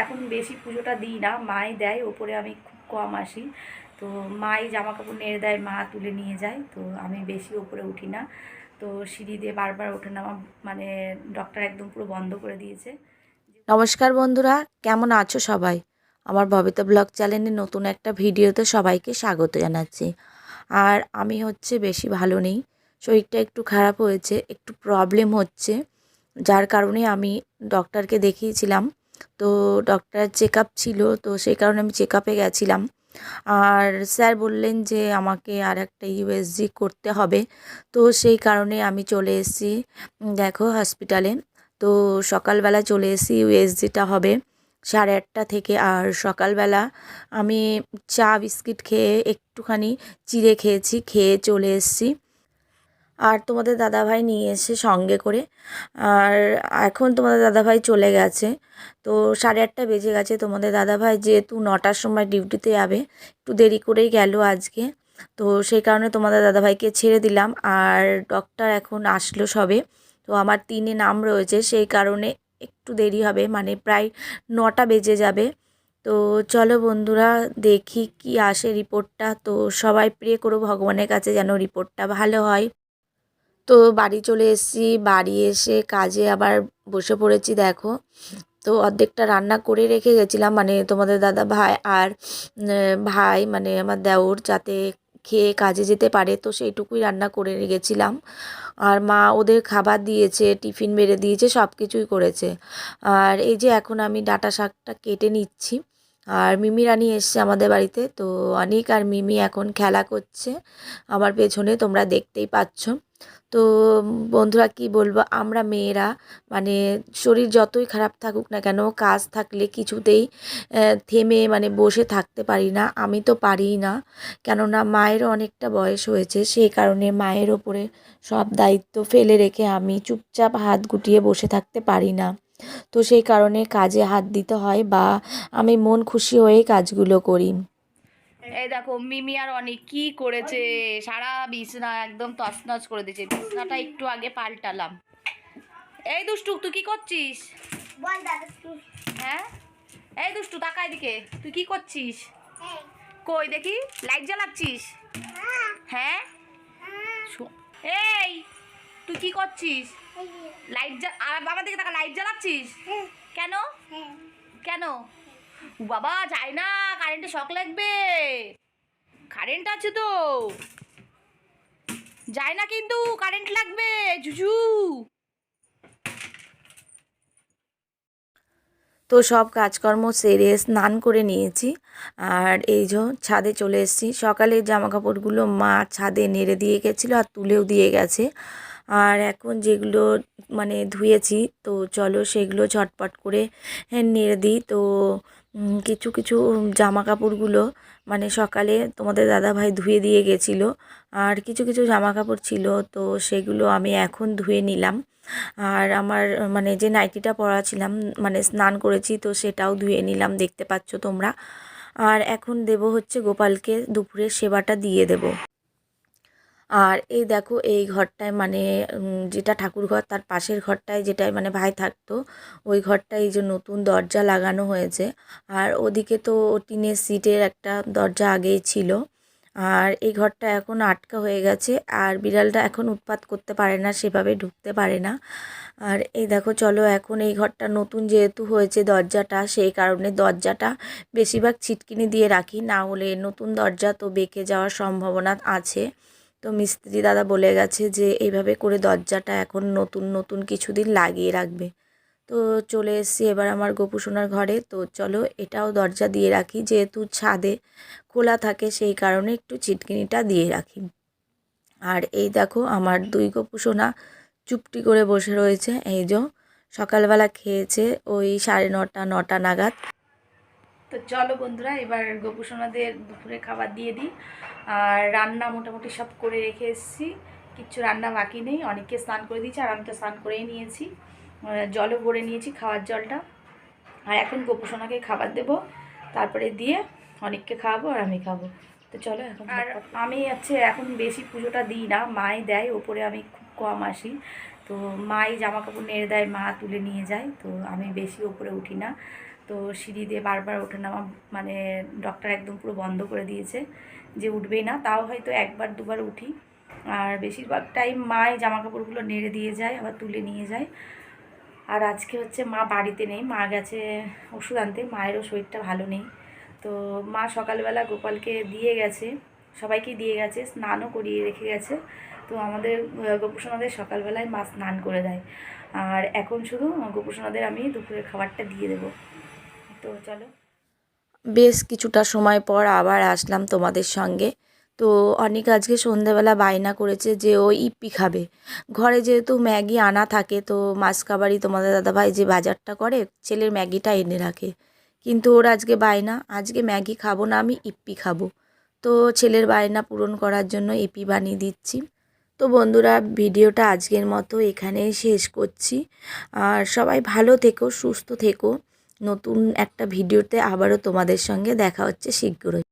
এখন বেশি পুজোটা দিই না, মাই দেয় ওপরে, আমি খুব কম আসি। তো মাই জামা কাপড় নেড়ে দেয়, মা তুলে নিয়ে যায়, তো আমি বেশি ওপরে উঠি না। তো সিঁড়ি দিয়ে বারবার ওঠে নামা মানে ডক্টর একদম পুরো বন্ধ করে দিয়েছে। নমস্কার বন্ধুরা, কেমন আছো সবাই? আমার ববিতা ব্লগ চ্যানেলে নতুন একটা ভিডিওতে সবাইকে স্বাগত জানাচ্ছি। আর আমি বেশি ভালো নেই, শরীরটা একটু খারাপ হয়েছে, একটু প্রবলেম হচ্ছে, যার কারণে আমি ডক্টরকে দেখিয়েছিলাম। তো ডক্টর চেক আপ ছিল, তো সেই কারণে আমি চেক আপে গেছিলাম। আর স্যার বললেন যে আমাকে আর একটা ইউএসজি করতে হবে। তো সেই কারণে আমি চলে এসেছি দেখো হসপিটালে। তো সকালবেলা চলে এসেছি, ইউএসজিটা হবে 8:30 থেকে। আর সকালবেলা আমি চা বিস্কিট খেয়ে একটুখানি চিড়ে খেয়েছি, খেয়ে চলে এসেছি। আর তোমাদের দাদাভাই নিয়ে এসে সঙ্গে করে। আর এখন তোমাদের দাদাভাই চলে গেছে, তো 8:30 বেজে গেছে। তোমাদের দাদাভাই যেহেতু 9টার সময় ডিউটিতে যাবে, একটু দেরি করেই গেল আজকে। তো সেই কারণে তোমাদের দাদাভাইকে ছেড়ে দিলাম। আর ডক্টর এখন আসলো সবে, তো আমার 3-এ নাম রয়েছে, সেই কারণে একটু দেরি হবে, মানে প্রায় 9টা বেজে যাবে। তো চলো বন্ধুরা, দেখি কি আসে রিপোর্টটা। তো সবাই প্রে করো ভগবানের কাছে যেন রিপোর্টটা ভালো হয়। তো বাড়ি চলে এসেছি, বাড়ি এসে কাজে আবার বসে পড়েছি দেখো। তো অর্ধেকটা রান্না করে রেখে গেছিলাম, মানে তোমাদের দাদা ভাই আর ভাই মানে আমার দেওর যাতে খেয়ে কাজে যেতে পারে, তো সেইটুকুই রান্না করে রেখেছিলাম। আর মা ওদের খাবার দিয়েছে, টিফিন বেড়ে দিয়েছে, সব কিছুই করেছে। আর এই যে এখন আমি ডাঁটা শাকটা কেটে নিচ্ছি। আর মিমি রানী এসছে আমাদের বাড়িতে, তো অনিক আর মিমি এখন খেলা করছে আমার পেছনে, তোমরা দেখতেই পাচ্ছ। তো বন্ধুরা কি বলবো, আমরা মেয়েরা মানে শরীর যতই খারাপ থাকুক না কেন, কাজ থাকলে কিছুতেই থেমে মানে বসে থাকতে পারি না, আমি তো পারিই না। কেননা মায়েরও অনেকটা বয়স হয়েছে, সেই কারণে মায়ের ওপরে সব দায়িত্ব ফেলে রেখে আমি চুপচাপ হাত গুটিয়ে বসে থাকতে পারি না। তো সেই কারণে কাজে হাত দিতে হয়, বা আমি মন খুশি হয়েই কাজগুলো করি। এই দেখো মিমি আর অনেক কি করেছে, সারা বিছনা একদম তছনছ করে দিয়েছে। বিছনাটা একটু আগে পাল্টালাম। এই দুষ্টু, তুই কি করছিস? বল দাদা। হ্যাঁ, এই দুষ্টু তাকাই দিকে, তুই কি করছিস? কই দেখি, লাইট জ্বালাচ্ছিস? হ্যাঁ, এই তুই কি করছিস? লাইট বাবা দিকে তাকা, লাইট জ্বালাচ্ছিস কেন? কেন? বাবা যায় না, কারেন্টে শক লাগবে। কারেন্ট আছে তো, যায় না কিন্তু কারেন্ট লাগবে। জুজু। তো সব কাজকর্ম সেরে স্নান করে নিয়েছি। আর এই যে ছাদে চলে এসেছি। সকালে জামা কাপড়গুলো মা ছাদে নেড়ে দিয়ে গেছিলো আর তুলেও দিয়ে গেছে। আর এখন যেগুলো মানে ধুয়েছি, তো চলো সেগুলো ঝটপট করে নেড়ে দিই। তো কিছু কিছু জামা কাপড়গুলো মানে সকালে তোমাদের দাদাভাই ধুয়ে দিয়ে গেছিলো, আর কিছু কিছু জামা কাপড় ছিল, তো সেগুলো আমি এখন ধুয়ে নিলাম। আর আমার মানে যে নাইটিটা পরা ছিলাম, মানে স্নান করেছি, তো সেটাও ধুয়ে নিলাম, দেখতে পাচ্ছ তোমরা। আর এখন দেব গোপালকে দুপুরের সেবাটা দিয়ে দেব। আর এই দেখো এই ঘরটায় মানে যেটা ঠাকুর ঘর, তার পাশের ঘরটায় যেটায় মানে ভাই থাকতো, ওই ঘরটায় এই যে নতুন দরজা লাগানো হয়েছে। আর ওদিকে তো টিনের সিটের একটা দরজা আগেই ছিল। আর এই ঘরটা এখন আটকা হয়ে গেছে, আর বিড়ালটা এখন উৎপাত করতে পারে না, সেভাবে ঢুকতে পারে না। আর এই দেখো চলো, এখন এই ঘরটা নতুন যেহেতু হয়েছে দরজাটা, সেই কারণে দরজাটা বেশিরভাগ ছিটকিনি দিয়ে রাখি, না হলে নতুন দরজা তো বেঁকে যাওয়ার সম্ভাবনা আছে। তো মিস্ত্রি দাদা বলে গেছে যে এইভাবে করে দরজাটা এখন নতুন নতুন কিছুদিন লাগিয়ে রাখবে। তো চলে এসেছি এবার আমার গোপু সোনার ঘরে। তো চলো এটাও দরজা দিয়ে রাখি, যেহেতু ছাদে খোলা থাকে সেই কারণে একটু ছিটকিনিটা দিয়ে রাখি। আর এই দেখো আমার দুই গোপু সোনা চুপটি করে বসে রয়েছে। এই যে সকালবেলা খেয়েছে ওই 9:30 নাগাদ। তো চলো বন্ধুরা, এবার গোপু সোনাদের দুপুরে খাবার দিয়ে দিই। আর রান্না মোটামুটি সব করে রেখে এসেছি, কিচ্ছু রান্না বাকি নেই। অনেককে স্নান করে দিয়েছি, আর আমি তো স্নান করেই নিয়েছি, জলও ভরে নিয়েছি, খাওয়ার জলটা। আর এখন গোপু সোনাকে খাবার দেবো, তারপরে দিয়ে অনেককে খাওয়াবো আর আমি খাবো। তো চলো এখন। আর আমি এখন বেশি পুজোটা দিই না, মাই দেয় ওপরে, আমি খুব কম আসি। তো মাই জামা কাপড় নেড়ে দেয়, মা তুলে নিয়ে যায়, তো আমি বেশি ওপরে উঠি না। তো সিঁড়ি দিয়ে বারবার ওঠা নামা, মানে ডক্টর একদম পুরো বন্ধ করে দিয়েছে যে উঠবেই না। তাও হয়তো একবার দুবার উঠি, আর বেশিরভাগ টাইম মাই জামা কাপড়গুলো নেড়ে দিয়ে যায়, আবার তুলে নিয়ে যায়। আর আজকে হচ্ছে মা বাড়িতে নেই, মা গেছে ওষুধ আনতে, মায়েরও শরীরটা ভালো নেই। তো মা সকালবেলা গোপালকে দিয়ে গেছে, সবাইকে দিয়ে গেছে, স্নানও করিয়ে রেখে গেছে। তো আমাদের গোপুসোনাদের সকালবেলায় মা স্নান করে দেয়, আর এখন শুধু গোপুসোনাদের আমি দুপুরের খাবারটা দিয়ে দেবো। তো চলো। বেশ কিছুটা সময় পর আবার আসলাম তোমাদের সঙ্গে। তো অনেক আজকে সন্ধেবেলা বায়না করেছে যে ও ইপ্পি খাবে। ঘরে যেহেতু ম্যাগি আনা থাকে, তো মাসকাবারি তোমাদের দাদাভাই যে বাজারটা করে ছেলের ম্যাগিটা এনে রাখে, কিন্তু ওর আজকে বায়না আজকে ম্যাগি খাবো না, আমি ইপ্পি খাবো। তো ছেলের বায়না পূরণ করার জন্য ইপ্পি বানিয়ে দিচ্ছি। তো বন্ধুরা, ভিডিওটা আজকের মতো এখানেই শেষ করছি। আর সবাই ভালো থেকো, সুস্থ থেকো। নতুন একটা ভিডিওতে আবারও তোমাদের সঙ্গে দেখা হচ্ছে শীঘ্রই।